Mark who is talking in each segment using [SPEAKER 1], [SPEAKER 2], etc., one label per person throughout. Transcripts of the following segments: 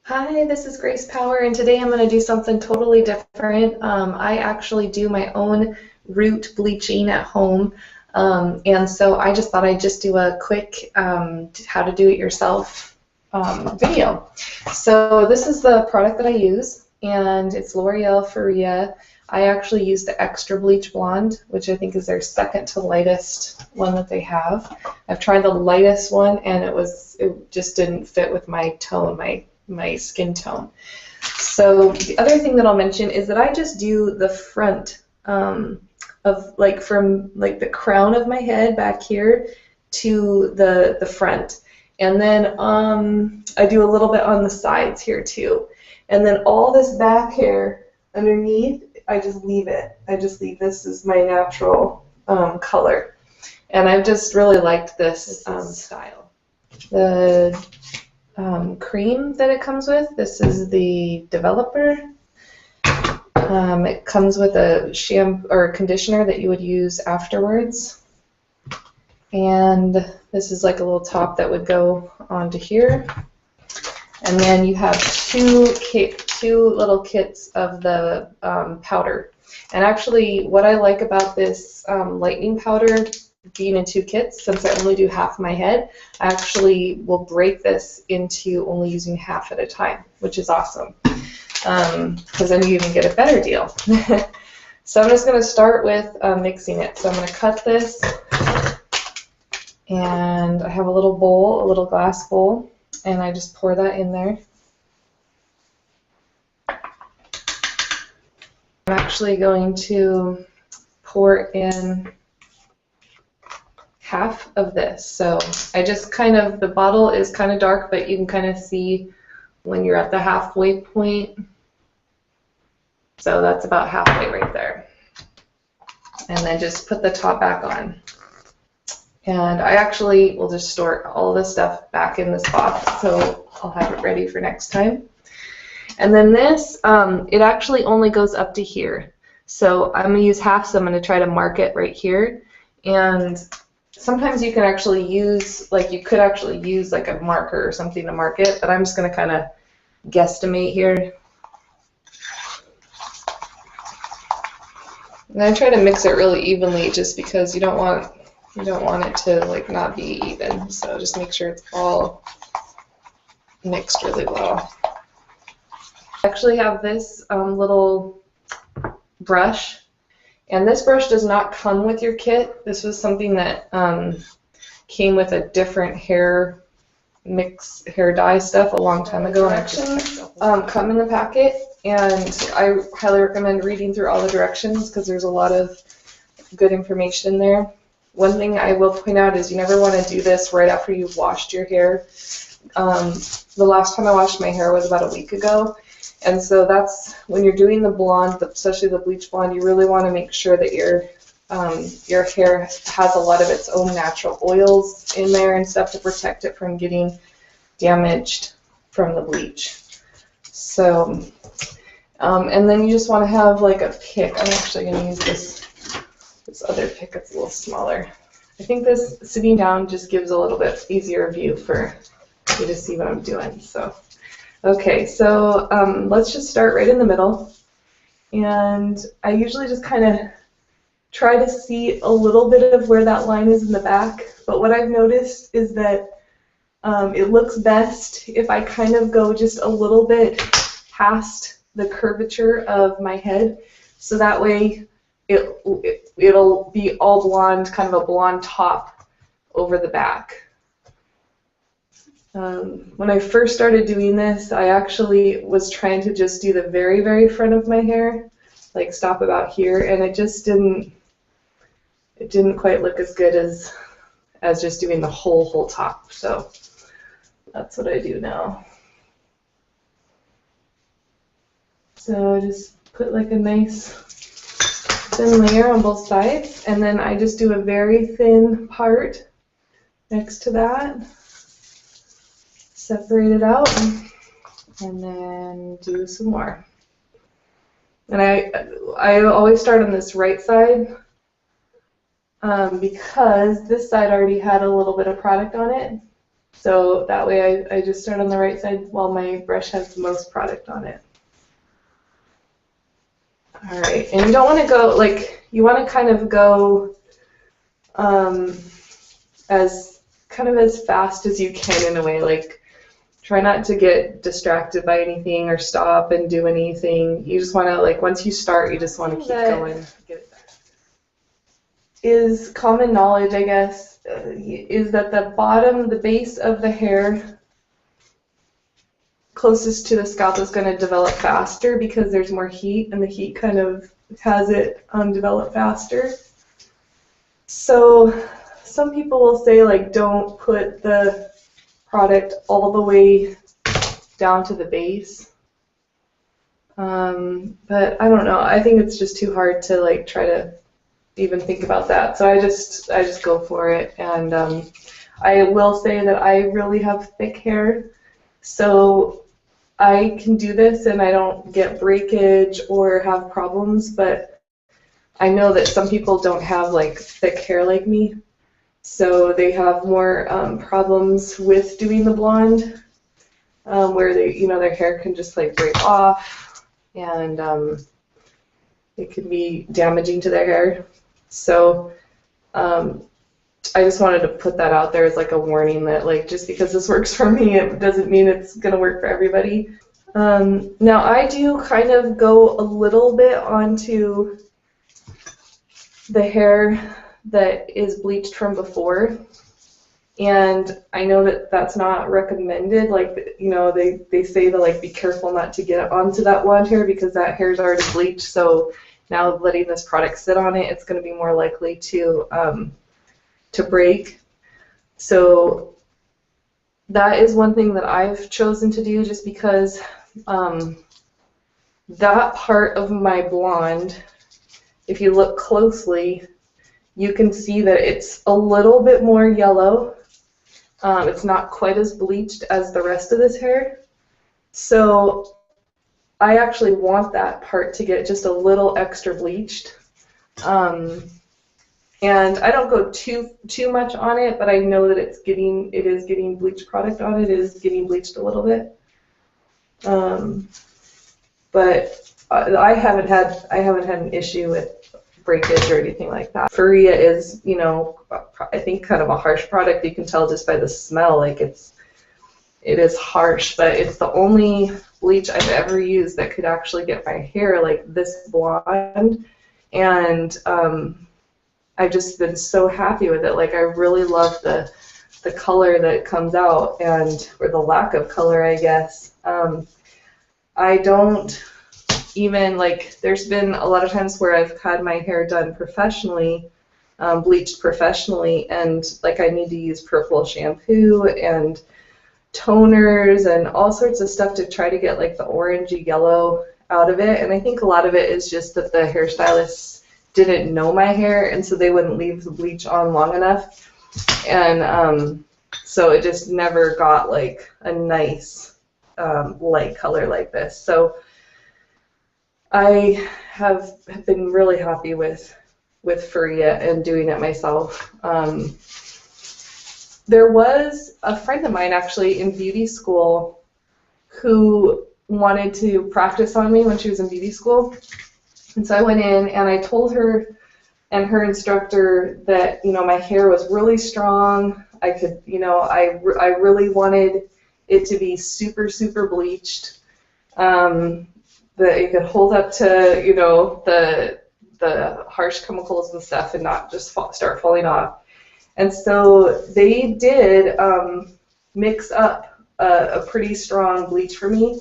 [SPEAKER 1] Hi, this is Grace Power, and today I'm going to do something totally different. I actually do my own root bleaching at home, and so I just thought I'd just do a quick how to do it yourself video. So this is the product that I use, and it's L'Oreal Feria. I actually use the Extra Bleach Blonde, which I think is their second to lightest one that they have. I've tried the lightest one, and it just didn't fit with my tone, my skin tone. So the other thing that I'll mention is that I just do the front of from the crown of my head back here to the front, and then I do a little bit on the sides here too, and then all this back hair underneath I just leave it. I just leave this as my natural color, and I've just really liked this style. The cream that it comes with. This is the developer. It comes with a shampoo or conditioner that you would use afterwards. And this is like a little top that would go onto here. And then you have two little kits of the powder. And actually, what I like about this lightening powder being in two kits, since I only do half my head, I actually will break this into only using half at a time, which is awesome, because then you even get a better deal. So I'm just going to start with mixing it. So I'm going to cut this, and I have a little bowl, a little glass bowl, and I just pour that in there. I'm actually going to pour in half of this. So I just the bottle is kind of dark, but you can kind of see when you're at the halfway point. So that's about halfway right there. And then just put the top back on. And I actually will just store all this stuff back in this box, so I'll have it ready for next time. And then this, it actually only goes up to here. So I'm going to use half, so I'm going to try to mark it right here. And sometimes you can actually use, you could actually use like a marker or something to mark it, but I'm just going to kind of guesstimate here. And I try to mix it really evenly, just because you don't want it to not be even. So just make sure it's all mixed really well. I actually have this little brush. And this brush does not come with your kit. This was something that came with a different hair dye stuff a long time ago, and directions come in the packet. And I highly recommend reading through all the directions, because there's a lot of good information in there. One thing I will point out is you never want to do this right after you've washed your hair. The last time I washed my hair was about a week ago. And so that's when you're doing the blonde, especially the bleach blonde, you really want to make sure that your hair has a lot of its own natural oils in there and stuff to protect it from getting damaged from the bleach. So, and then you just want to have like a pick. I'm actually going to use this other pick. It's a little smaller. I think this sitting down just gives a little bit easier view for you to see what I'm doing. So. Okay, so let's just start right in the middle, and I usually just kind of try to see a little bit of where that line is in the back, but what I've noticed is that it looks best if I kind of go just a little bit past the curvature of my head, so that way it'll be all blonde, kind of a blonde top over the back. When I first started doing this, I actually was trying to just do the very, very front of my hair, like stop about here, and it just didn't quite look as good as just doing the whole top. So that's what I do now. So I just put like a nice thin layer on both sides, and then I just do a very thin part next to that. Separate it out, and then do some more. And I always start on this right side because this side already had a little bit of product on it, So that way I just start on the right side while my brush has the most product on it. All right, and you don't want to go, like, you want to kind of go as fast as you can in a way, like try not to get distracted by anything or stop and do anything. You just want to, like, once you start, you just want to keep going. Is common knowledge, I guess, is that the base of the hair closest to the scalp is going to develop faster because there's more heat, and the heat kind of has it develop faster. So some people will say, like, don't put the product all the way down to the base. But I don't know. I think it's just too hard to, like, try to even think about that. So I just go for it. And I will say that I really have thick hair, so I can do this and I don't get breakage or have problems. But I know that some people don't have, like, thick hair like me, so they have more problems with doing the blonde, where they, their hair can just, like, break off, and it can be damaging to their hair. So I just wanted to put that out there as, like, a warning that, like, just because this works for me, it doesn't mean it's going to work for everybody. Now I do kind of go a little bit onto the hair that is bleached from before, and I know that that's not recommended. Like, they say to, like, be careful not to get onto that blonde hair because that hair's already bleached. So now letting this product sit on it, it's going to be more likely to break. So that is one thing that I've chosen to do, just because that part of my blonde, if you look closely, you can see that it's a little bit more yellow. It's not quite as bleached as the rest of this hair. So I actually want that part to get just a little extra bleached. And I don't go too much on it, but I know that it is getting bleach product on it. It is getting bleached a little bit. But I haven't had an issue with breakage or anything like that. Feria is, I think kind of a harsh product. You can tell just by the smell, like, it is harsh, but it's the only bleach I've ever used that could actually get my hair like this blonde, and I've just been so happy with it. Like, I really love the color that comes out, or the lack of color, I guess. I don't even, like, there's been a lot of times where I've had my hair done professionally, bleached professionally, and, like, I need to use purple shampoo and toners and all sorts of stuff to try to get, like, the orangey yellow out of it. And I think a lot of it is just that the hairstylists didn't know my hair, and so they wouldn't leave the bleach on long enough, and so it just never got, like, a nice light color like this. So I have been really happy with Feria and doing it myself. There was a friend of mine actually in beauty school who wanted to practice on me when she was in beauty school. And so I went in and I told her and her instructor that, my hair was really strong. I could, I really wanted it to be super, super bleached. That it could hold up to, the harsh chemicals and stuff and not just start falling off. And so they did mix up a pretty strong bleach for me,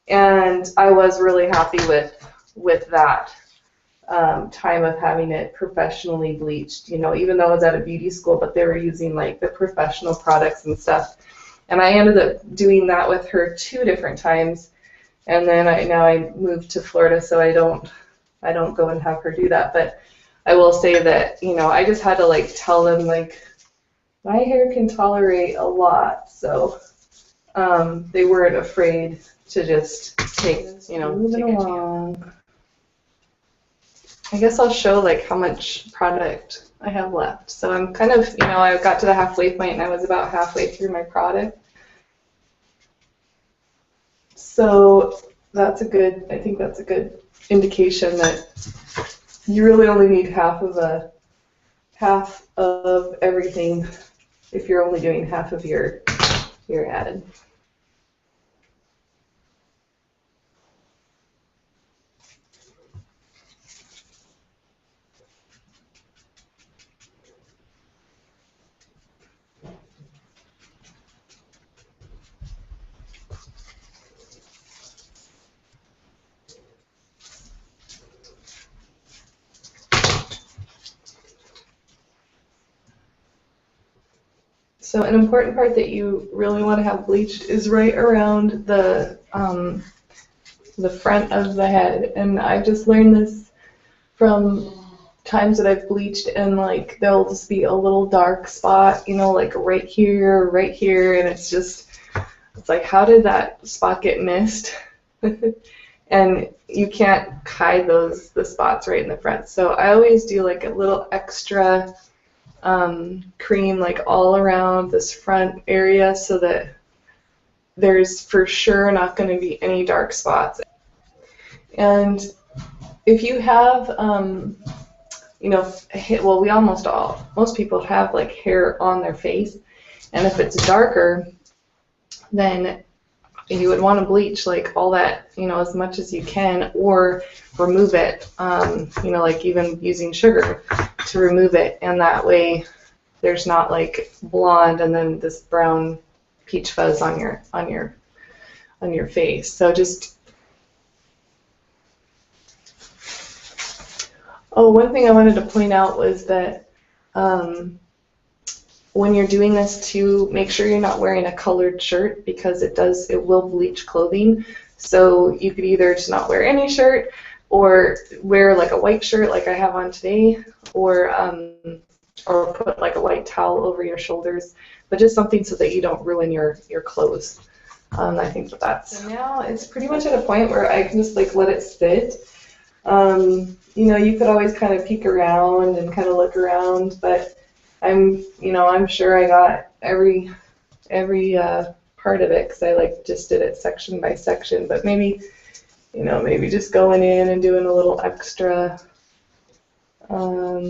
[SPEAKER 1] and I was really happy with that time of having it professionally bleached. Even though I was at a beauty school, but they were using, like, the professional products and stuff. And I ended up doing that with her 2 different times, and then now I moved to Florida, so I don't go and have her do that. But I will say that, I just had to, like, tell them, like, my hair can tolerate a lot, so they weren't afraid to just take, take it along. I guess I'll show like how much product I have left. So I'm kind of, I got to the halfway point and I was about halfway through my product. So I think that's a good indication that you really only need half of everything if you're only doing half of your ad. So an important part that you really want to have bleached is right around the front of the head. And I just learned this from times that I've bleached, and like there'll just be a little dark spot, like right here, and it's like, how did that spot get missed? And you can't hide the spots right in the front. So I always do like a little extra cream like all around this front area so that there's for sure not going to be any dark spots. And if you have, well, most people have like hair on their face, and if it's darker, then you would want to bleach like all that, as much as you can, or remove it, like even using sugar to remove it, and that way there's not like blonde and then this brown peach fuzz on your face. So just one thing I wanted to point out was that when you're doing this, to make sure you're not wearing a colored shirt, because it will bleach clothing. So you could either just not wear any shirt, or wear like a white shirt like I have on today, or put like a white towel over your shoulders, but just something so that you don't ruin your clothes. I think that's. So now it's pretty much at a point where I can just like let it sit. You could always kind of peek around and kind of look around, but I'm sure I got every part of it, because I just did it section by section. But maybe just going in and doing a little extra,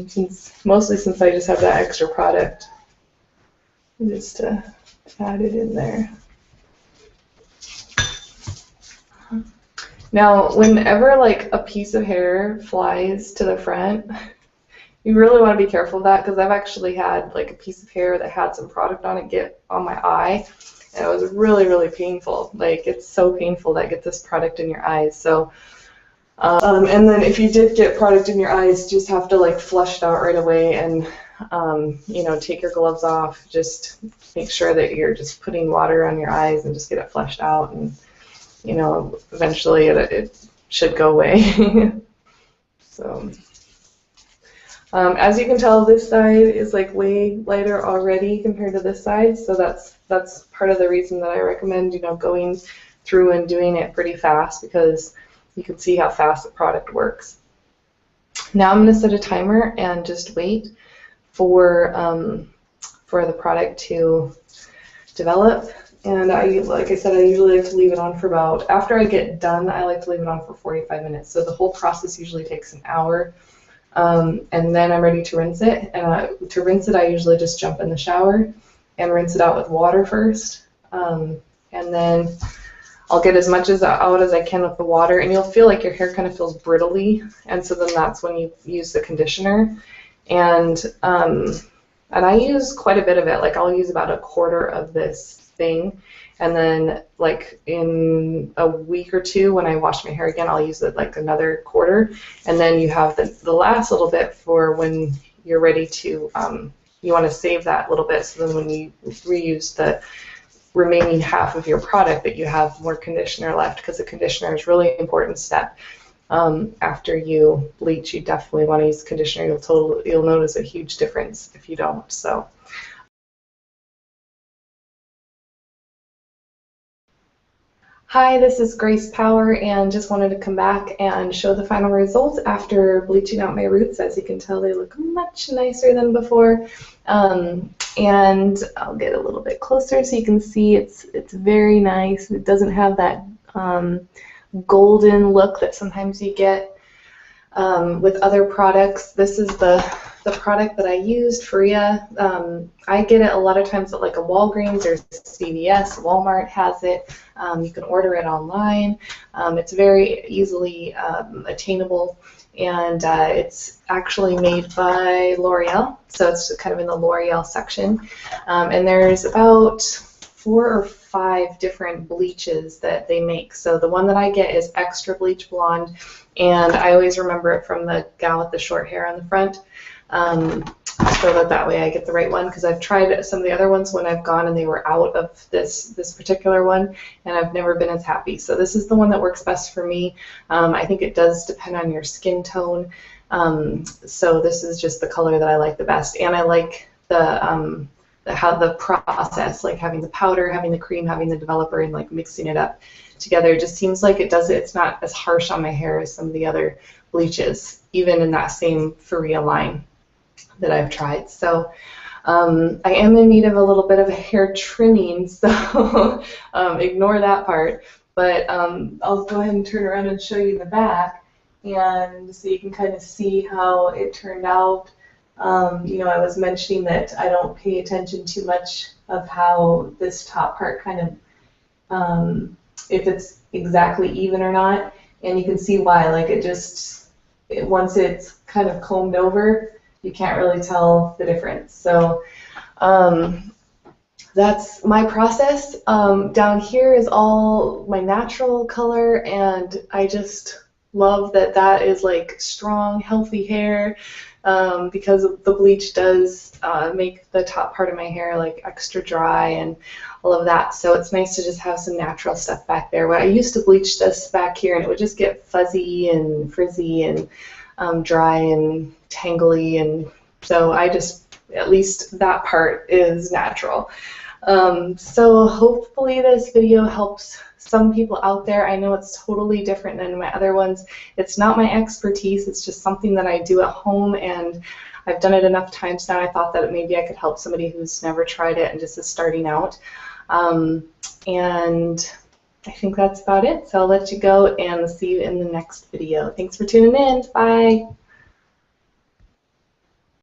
[SPEAKER 1] since I just have that extra product, just add it in there. Now, whenever like a piece of hair flies to the front, you really want to be careful of that, because I've actually had like a piece of hair that had some product on it get on my eye, and it was really, really painful. Like, it's so painful to get this product in your eyes. So, and then if you did get product in your eyes, just have to like flush it out right away, and take your gloves off. Just make sure that you're just putting water on your eyes and just get it flushed out, and eventually it should go away. So. As you can tell, this side is like way lighter already compared to this side, so that's part of the reason that I recommend going through and doing it pretty fast, because you can see how fast the product works. Now I'm going to set a timer and just wait for the product to develop. And like I said, I usually like to leave it on for after I get done, I like to leave it on for 45 minutes. So the whole process usually takes an hour. And then I'm ready to rinse it. And to rinse it, I usually just jump in the shower and rinse it out with water first. And then I'll get as much out as I can with the water, and you'll feel like your hair kind of feels brittly. And so then that's when you use the conditioner. And I use quite a bit of it. Like, I'll use about a quarter of this thing. And then, like, in a week or two, when I wash my hair again, I'll use it like another quarter. And then you have the last little bit for when you're ready to, you want to save that little bit, so then when you reuse the remaining half of your product, that you have more conditioner left, because the conditioner is a really important step. After you bleach, you definitely want to use conditioner. You'll notice a huge difference if you don't. So. Hi, this is Grace Power, and just wanted to come back and show the final results after bleaching out my roots. As you can tell, they look much nicer than before. And I'll get a little bit closer so you can see it's very nice. It doesn't have that golden look that sometimes you get with other products. This is the product that I used, Feria. I get it a lot of times at like a Walgreens or CVS. Walmart has it. You can order it online. It's very easily attainable, and it's actually made by L'Oreal, so it's kind of in the L'Oreal section. And there's about 4 or 5 different bleaches that they make. So the one that I get is Extra Bleach Blonde, and I always remember it from the gal with the short hair on the front. So that way I get the right one, because I've tried some of the other ones when I've gone and they were out of this particular one, and I've never been as happy. So this is the one that works best for me. I think it does depend on your skin tone. So this is just the color that I like the best, and I like how the process, like having the powder, having the cream, having the developer, and like mixing it up together. It just seems like it's not as harsh on my hair as some of the other bleaches, even in that same Feria line that I've tried. So I am in need of a little bit of a hair trimming, so ignore that part. But I'll go ahead and turn around and show you the back, and so you can kind of see how it turned out. You know, I was mentioning that I don't pay attention too much of how this top part kind of, if it's exactly even or not, and you can see why. Like once it's kind of combed over, you can't really tell the difference. So that's my process. Down here is all my natural color, and I just love that that is like strong, healthy hair, because the bleach does make the top part of my hair like extra dry and all of that. So it's nice to just have some natural stuff back there. When I used to bleach this back here, and it would just get fuzzy and frizzy and dry and tangly, and so at least that part is natural. So hopefully this video helps some people out there. I know it's totally different than my other ones. It's not my expertise, it's just something that I do at home, and I've done it enough times now. I thought that maybe I could help somebody who's never tried it and just is starting out. And I think that's about it. So I'll let you go and see you in the next video. Thanks for tuning in. Bye.